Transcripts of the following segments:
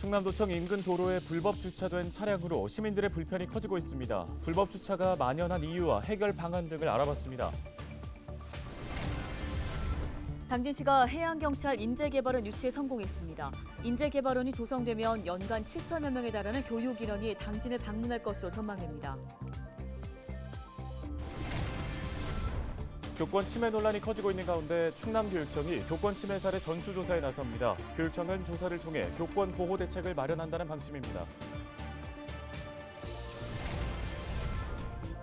충남도청 인근 도로에 불법 주차된 차량으로 시민들의 불편이 커지고 있습니다. 불법 주차가 만연한 이유와 해결 방안 등을 알아봤습니다. 당진시가 해양경찰 인재개발원 유치에 성공했습니다. 인재개발원이 조성되면 연간 7천여 명에 달하는 교육인원이 당진을 방문할 것으로 전망됩니다. 교권 침해 논란이 커지고 있는 가운데 충남교육청이 교권 침해 사례 전수조사에 나섭니다. 교육청은 조사를 통해 교권 보호 대책을 마련한다는 방침입니다.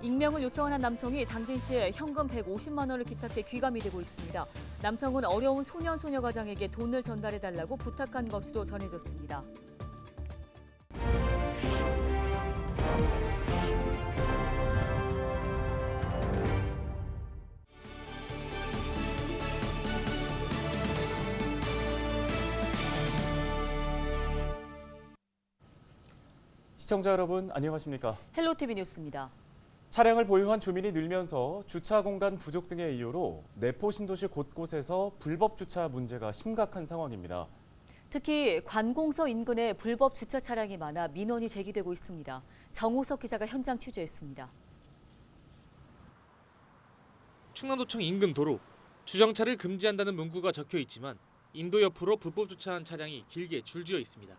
익명을 요청한 한 남성이 당진시에 현금 150만 원을 기탁해 귀감이 되고 있습니다. 남성은 어려운 소년, 소녀 가장에게 돈을 전달해달라고 부탁한 것으로 전해졌습니다. 시청자 여러분, 안녕하십니까? 헬로티비 뉴스입니다. 차량을 보유한 주민이 늘면서 주차 공간 부족 등의 이유로 내포 신도시 곳곳에서 불법 주차 문제가 심각한 상황입니다. 특히 관공서 인근에 불법 주차 차량이 많아 민원이 제기되고 있습니다. 정호석 기자가 현장 취재했습니다. 충남도청 인근 도로, 주정차를 금지한다는 문구가 적혀 있지만 인도 옆으로 불법 주차한 차량이 길게 줄지어 있습니다.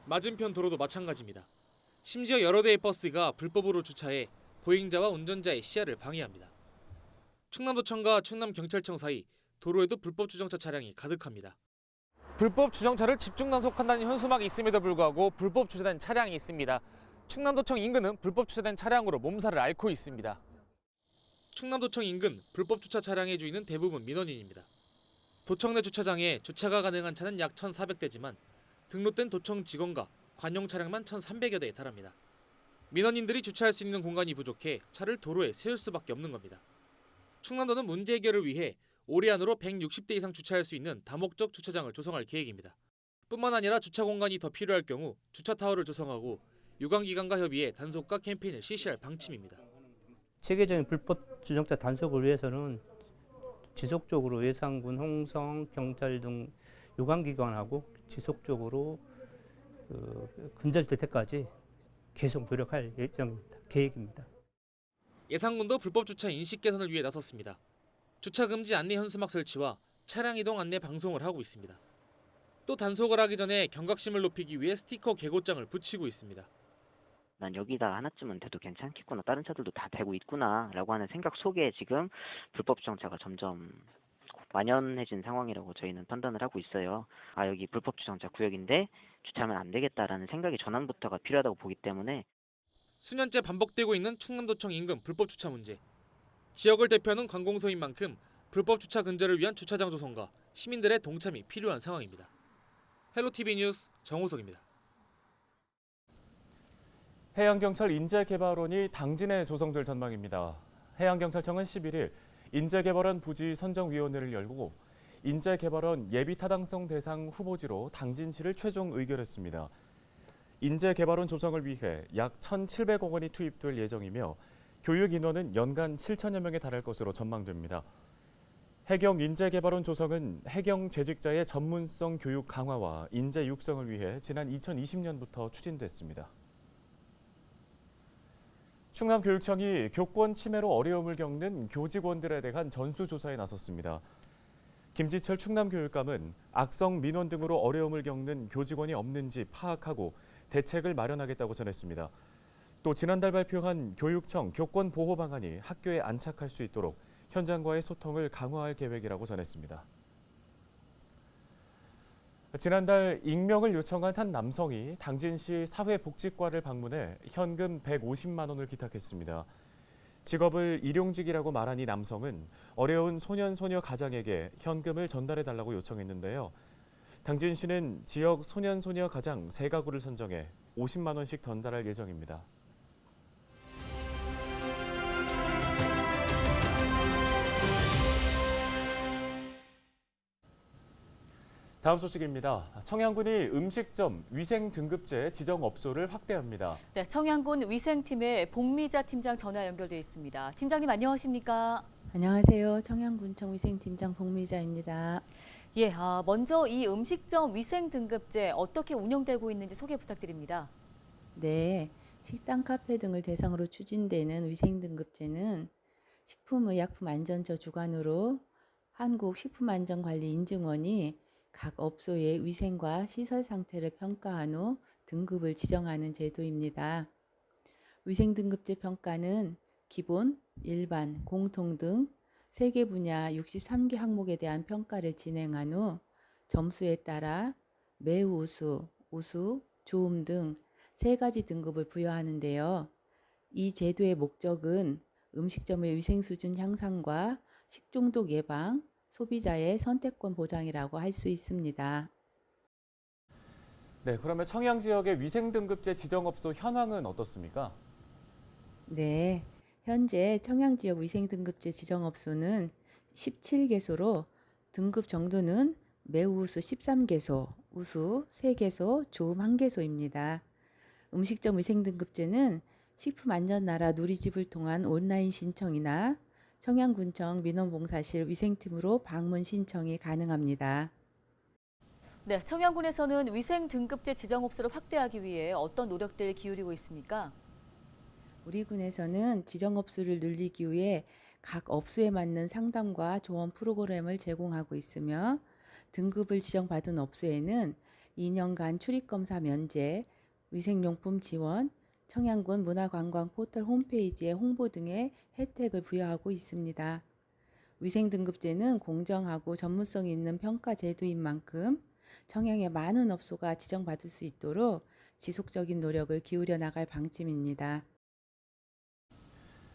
맞은편 도로도 마찬가지입니다. 심지어 여러 대의 버스가 불법으로 주차해 보행자와 운전자의 시야를 방해합니다. 충남도청과 충남경찰청 사이 도로에도 불법 주정차 차량이 가득합니다. 불법 주정차를 집중 단속한다는 현수막이 있음에도 불구하고 불법 주차된 차량이 있습니다. 충남도청 인근은 불법 주차된 차량으로 몸살을 앓고 있습니다. 충남도청 인근 불법 주차 차량의 주인은 대부분 민원인입니다. 도청 내 주차장에 주차가 가능한 차는 약 1,400대지만 등록된 도청 직원과 관용 차량만 1,300여 대에 달합니다. 민원인들이 주차할 수 있는 공간이 부족해 차를 도로에 세울 수밖에 없는 겁니다. 충남도는 문제 해결을 위해 올해 안으로 160대 이상 주차할 수 있는 다목적 주차장을 조성할 계획입니다. 뿐만 아니라 주차 공간이 더 필요할 경우 주차 타워를 조성하고 유관기관과 협의해 단속과 캠페인을 실시할 방침입니다. 체계적인 불법 주정차 단속을 위해서는 지속적으로 예산군, 홍성, 경찰 등 유관기관하고 지속적으로 근절될 때까지 계속 노력할 예정입니다. 계획입니다. 예산군도 불법 주차 인식 개선을 위해 나섰습니다. 주차 금지 안내 현수막 설치와 차량 이동 안내 방송을 하고 있습니다. 또 단속을 하기 전에 경각심을 높이기 위해 스티커 개고장을 붙이고 있습니다. 난 여기다 하나쯤은 돼도 괜찮겠구나, 다른 차들도 다 되고 있구나라고 하는 생각 속에 지금 불법 주정차가 점점 만연해진 상황이라고 저희는 판단을 하고 있어요. 여기 불법 주정차 구역인데 주차하면 안 되겠다라는 생각이 전환부터가 필요하다고 보기 때문에 수년째 반복되고 있는 충남도청 인근 불법 주차 문제. 지역을 대표하는 관공서인 만큼 불법 주차 근절을 위한 주차장 조성과 시민들의 동참이 필요한 상황입니다. 헬로티비 뉴스 정호석입니다. 해양경찰 인재개발원이 당진에 조성될 전망입니다. 해양경찰청은 11일 인재개발원 부지 선정위원회를 열고 인재개발원 예비타당성 대상 후보지로 당진시를 최종 의결했습니다. 인재개발원 조성을 위해 약 1,700억 원이 투입될 예정이며 교육 인원은 연간 7천여 명에 달할 것으로 전망됩니다. 해경 인재개발원 조성은 해경 재직자의 전문성 교육 강화와 인재 육성을 위해 지난 2020년부터 추진됐습니다. 충남교육청이 교권 침해로 어려움을 겪는 교직원들에 대한 전수조사에 나섰습니다. 김지철 충남교육감은 악성 민원 등으로 어려움을 겪는 교직원이 없는지 파악하고 대책을 마련하겠다고 전했습니다. 또 지난달 발표한 교육청 교권 보호 방안이 학교에 안착할 수 있도록 현장과의 소통을 강화할 계획이라고 전했습니다. 지난달 익명을 요청한 한 남성이 당진시 사회복지과를 방문해 현금 150만 원을 기탁했습니다. 직업을 일용직이라고 말한 이 남성은 어려운 소년, 소녀 가장에게 현금을 전달해달라고 요청했는데요. 당진시는 지역 소년, 소녀 가장 3가구를 선정해 50만 원씩 전달할 예정입니다. 다음 소식입니다. 청양군이 음식점 위생등급제 지정업소를 확대합니다. 네, 청양군 위생팀의 복미자 팀장 전화 연결돼 있습니다. 팀장님 안녕하십니까? 안녕하세요. 청양군청 위생팀장 복미자입니다. 예, 먼저 이 음식점 위생 등급제 어떻게 운영되고 있는지 소개 부탁드립니다. 네, 식당, 카페 등을 대상으로 추진되는 위생등급제는 식품의약품안전처 주관으로 한국식품안전관리인증원이 각 업소의 위생과 시설 상태를 평가한 후 등급을 지정하는 제도입니다. 위생등급제 평가는 기본, 일반, 공통 등 3개 분야 63개 항목에 대한 평가를 진행한 후 점수에 따라 매우 우수, 우수, 좋음 등 3가지 등급을 부여하는데요. 이 제도의 목적은 음식점의 위생 수준 향상과 식중독 예방, 소비자의 선택권 보장이라고 할 수 있습니다. 네, 그러면 청양 지역의 위생등급제 지정업소 현황은 어떻습니까? 네, 현재 청양 지역 위생등급제 지정업소는 17개소로 등급 정도는 매우 우수 13개소, 우수 3개소, 좋음 1개소입니다. 음식점 위생등급제는 식품안전나라 누리집을 통한 온라인 신청이나 청양군청 민원봉사실 위생팀으로 방문 신청이 가능합니다. 네, 청양군에서는 위생 등급제 지정업소를 확대하기 위해 어떤 노력들을 기울이고 있습니까? 우리 군에서는 지정업소를 늘리기 위해 각 업소에 맞는 상담과 조언 프로그램을 제공하고 있으며 등급을 지정받은 업소에는 2년간 출입검사 면제, 위생용품 지원, 청양군 문화관광 포털 홈페이지의 홍보 등의 혜택을 부여하고 있습니다. 위생등급제는 공정하고 전문성 있는 평가 제도인 만큼 청양의 많은 업소가 지정받을 수 있도록 지속적인 노력을 기울여 나갈 방침입니다.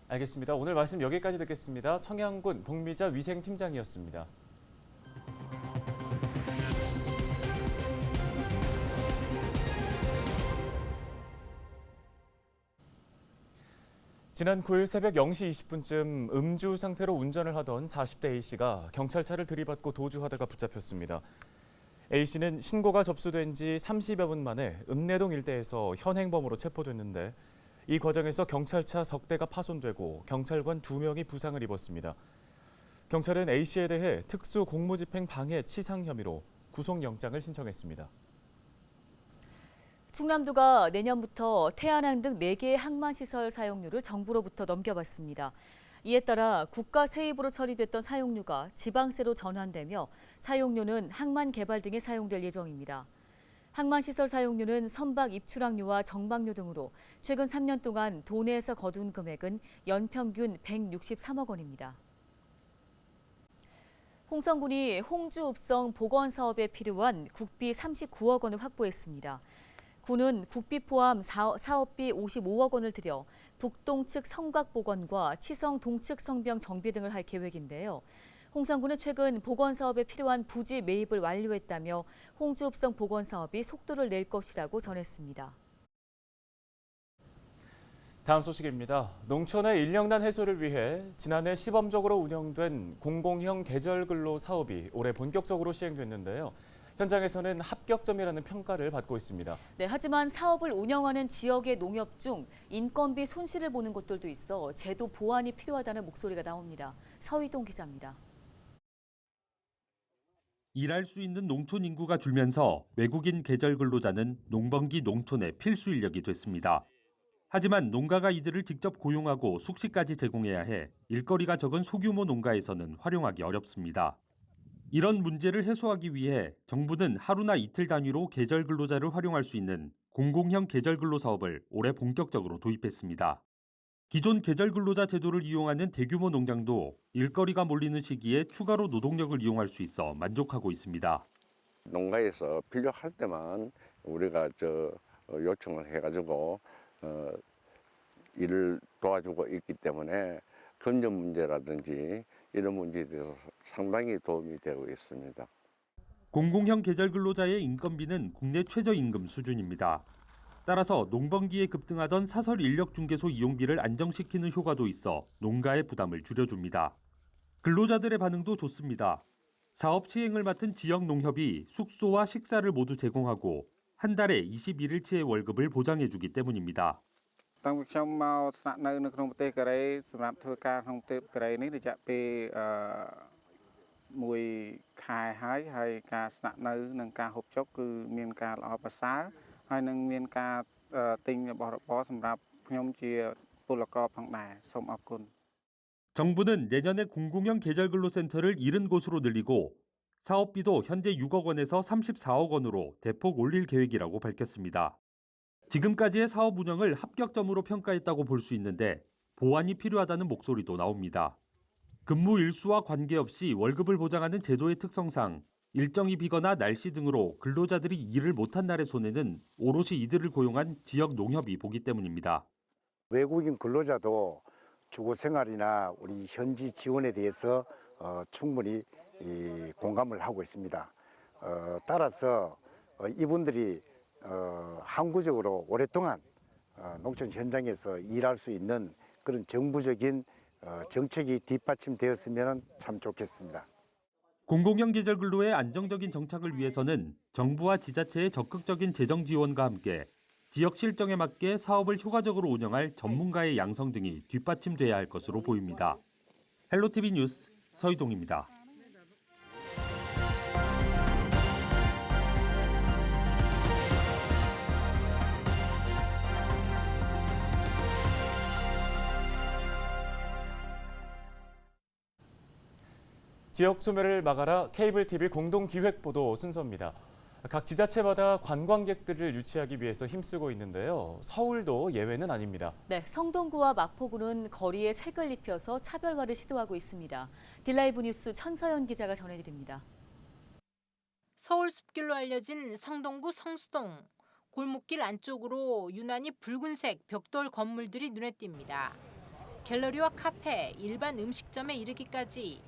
알겠습니다. 오늘 말씀 여기까지 듣겠습니다. 청양군 복미자 위생팀장이었습니다. 지난 9일 새벽 0시 20분쯤 음주 상태로 운전을 하던 40대 A씨가 경찰차를 들이받고 도주하다가 붙잡혔습니다. A씨는 신고가 접수된 지 30여 분 만에 읍내동 일대에서 현행범으로 체포됐는데 이 과정에서 경찰차 석 대가 파손되고 경찰관 2명이 부상을 입었습니다. 경찰은 A씨에 대해 특수 공무집행 방해 치상 혐의로 구속영장을 신청했습니다. 충남도가 내년부터 태안항 등 4개의 항만시설 사용료를 정부로부터 넘겨받습니다. 이에 따라 국가 세입으로 처리됐던 사용료가 지방세로 전환되며 사용료는 항만 개발 등에 사용될 예정입니다. 항만시설 사용료는 선박 입출항료와 정박료 등으로 최근 3년 동안 도내에서 거둔 금액은 연평균 163억 원입니다. 홍성군이 홍주읍성 복원사업에 필요한 국비 39억 원을 확보했습니다. 군은 국비 포함 사업비 55억 원을 들여 북동측 성곽 복원과 치성 동측 성병 정비 등을 할 계획인데요. 홍성군은 최근 복원 사업에 필요한 부지 매입을 완료했다며 홍주읍성 복원 사업이 속도를 낼 것이라고 전했습니다. 다음 소식입니다. 농촌의 인력난 해소를 위해 지난해 시범적으로 운영된 공공형 계절근로 사업이 올해 본격적으로 시행됐는데요. 현장에서는 합격점이라는 평가를 받고 있습니다. 네, 하지만 사업을 운영하는 지역의 농협 중 인건비 손실을 보는 곳들도 있어 제도 보완이 필요하다는 목소리가 나옵니다. 서희동 기자입니다. 일할 수 있는 농촌 인구가 줄면서 외국인 계절 근로자는 농번기 농촌의 필수 인력이 됐습니다. 하지만 농가가 이들을 직접 고용하고 숙식까지 제공해야 해 일거리가 적은 소규모 농가에서는 활용하기 어렵습니다. 이런 문제를 해소하기 위해 정부는 하루나 이틀 단위로 계절 근로자를 활용할 수 있는 공공형 계절 근로 사업을 올해 본격적으로 도입했습니다. 기존 계절 근로자 제도를 이용하는 대규모 농장도 일거리가 몰리는 시기에 추가로 노동력을 이용할 수 있어 만족하고 있습니다. 농가에서 필요할 때만 우리가 요청을 해가지고 일을 도와주고 있기 때문에 금전 문제라든지 이런 문제에 대해서 상당히 도움이 되고 있습니다. 공공형 계절 근로자의 인건비는 국내 최저임금 수준입니다. 따라서 농번기에 급등하던 사설 인력중개소 이용비를 안정시키는 효과도 있어 농가의 부담을 줄여줍니다. 근로자들의 반응도 좋습니다. 사업 시행을 맡은 지역 농협이 숙소와 식사를 모두 제공하고 한 달에 21일치의 월급을 보장해주기 때문입니다. តាំងពីខ្ញុំមកស្នាក់នៅក្នុងប្រទេសកូរ៉េសម្រាប់ធ្វើការក្នុងប្រទេសកូរ៉េនេះរយៈពេល មួយខែហើយការស្នាក់នៅនិងការហូបចុកគឺមានការល្អប្រសើរហើយនឹងមានការទិញរបស់របរសម្រាប់ខ្ញុំជាពលករផងដែរសូមអរគុណ 정부는 내년에 공공형 계절근로센터를 70곳으로 늘리고 사업비도 현재 6억 원에서 34억 원으로 대폭 올릴 계획이라고 밝혔습니다. 지금까지의 사업 운영을 합격점으로 평가했다고 볼 수 있는데 보완이 필요하다는 목소리도 나옵니다. 근무 일수와 관계없이 월급을 보장하는 제도의 특성상 일정이 비거나 날씨 등으로 근로자들이 일을 못한 날의 손해는 오롯이 이들을 고용한 지역 농협이 보기 때문입니다. 외국인 근로자도 주거 생활이나 우리 현지 지원에 대해서 충분히 공감을 하고 있습니다. 따라서 이분들이 항구적으로 오랫동안 농촌 현장에서 일할 수 있는 그런 정부적인 정책이 뒷받침되었으면 참 좋겠습니다. 공공형 계절 근로의 안정적인 정착을 위해서는 정부와 지자체의 적극적인 재정 지원과 함께 지역 실정에 맞게 사업을 효과적으로 운영할 전문가의 양성 등이 뒷받침돼야 할 것으로 보입니다. 헬로티비 뉴스 서희동입니다. 지역 소멸을 막아라 케이블 TV 공동 기획 보도 순서입니다. 각 지자체마다 관광객들을 유치하기 위해서 힘쓰고 있는데요. 서울도 예외는 아닙니다. 네, 성동구와 마포구는 거리에 색을 입혀서 차별화를 시도하고 있습니다. 딜라이브 뉴스 천서연 기자가 전해드립니다. 서울 숲길로 알려진 성동구 성수동. 골목길 안쪽으로 유난히 붉은색 벽돌 건물들이 눈에 띕니다. 갤러리와 카페, 일반 음식점에 이르기까지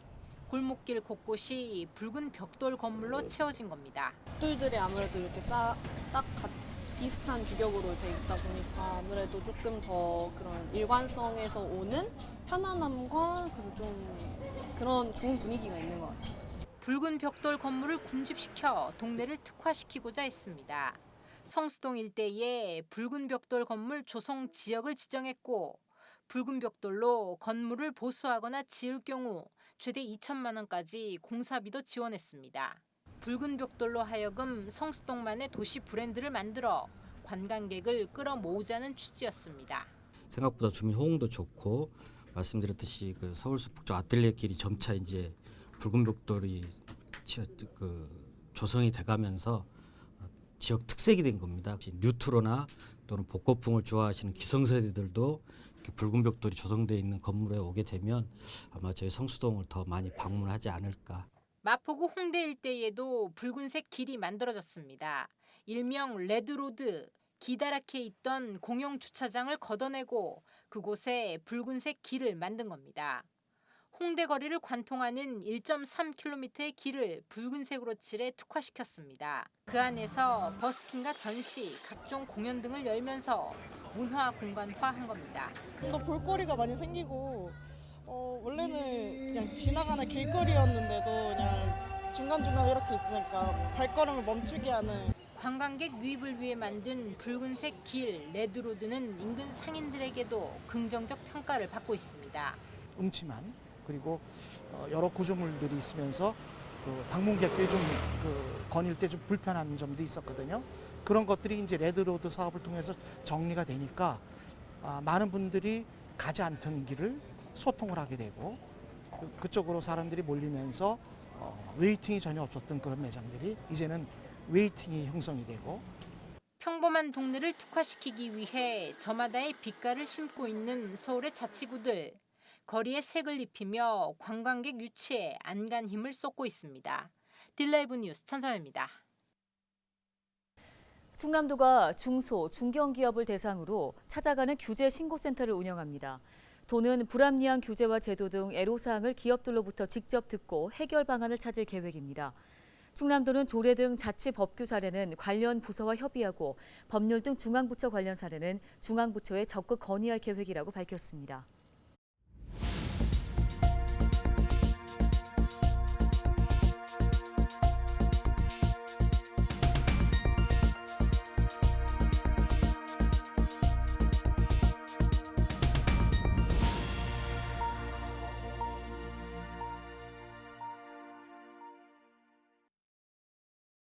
골목길 곳곳이 붉은 벽돌 건물로 채워진 겁니다. 벽돌들이 아무래도 이렇게 비슷한 규격으로 돼 있다 보니까 아무래도 조금 더 그런 일관성에서 오는 편안함과 그런 좋은 분위기가 있는 것 같아요. 붉은 벽돌 건물을 군집시켜 동네를 특화시키고자 했습니다. 성수동 일대에 붉은 벽돌 건물 조성 지역을 지정했고 붉은 벽돌로 건물을 보수하거나 지을 경우 최대 2천만 원까지 공사비도 지원했습니다. 붉은 벽돌로 하여금 성수동만의 도시 브랜드를 만들어 관광객을 끌어모으자는 취지였습니다. 생각보다 주민 호응도 좋고 말씀드렸듯이 그 서울숲 북쪽 아틀리에길이 점차 이제 붉은 벽돌이 조성이 돼가면서 지역 특색이 된 겁니다. 뉴트로나 또는 복고풍을 좋아하시는 기성세대들도 이렇게 붉은 벽돌이 조성되어 있는 건물에 오게 되면 아마 저희 성수동을 더 많이 방문하지 않을까. 마포구 홍대 일대에도 붉은색 길이 만들어졌습니다. 일명 레드로드, 기다랗게 있던 공용 주차장을 걷어내고 그곳에 붉은색 길을 만든 겁니다. 홍대 거리를 관통하는 1.3km의 길을 붉은색으로 칠해 특화시켰습니다. 그 안에서 버스킹과 전시, 각종 공연 등을 열면서 문화 공간화한 겁니다. 좀 더 볼거리가 많이 생기고 원래는 그냥 지나가는 길거리였는데도 그냥 중간중간 이렇게 있으니까 발걸음을 멈추게 하는. 관광객 유입을 위해 만든 붉은색 길 레드로드는 인근 상인들에게도 긍정적 평가를 받고 있습니다. 음침한 그리고 여러 구조물들이 있으면서 방문객들이 좀 거닐 때 좀 불편한 점도 있었거든요. 그런 것들이 이제 레드로드 사업을 통해서 정리가 되니까 많은 분들이 가지 않던 길을 소통을 하게 되고 그쪽으로 사람들이 몰리면서 웨이팅이 전혀 없었던 그런 매장들이 이제는 웨이팅이 형성이 되고. 평범한 동네를 특화시키기 위해 저마다의 빛깔을 심고 있는 서울의 자치구들. 거리에 색을 입히며 관광객 유치에 안간 힘을 쏟고 있습니다. 딜라이브 뉴스 천서연입니다. 충남도가 중소, 중견기업을 대상으로 찾아가는 규제 신고센터를 운영합니다. 도는 불합리한 규제와 제도 등 애로사항을 기업들로부터 직접 듣고 해결 방안을 찾을 계획입니다. 충남도는 조례 등 자치 법규 사례는 관련 부서와 협의하고 법률 등 중앙부처 관련 사례는 중앙부처에 적극 건의할 계획이라고 밝혔습니다.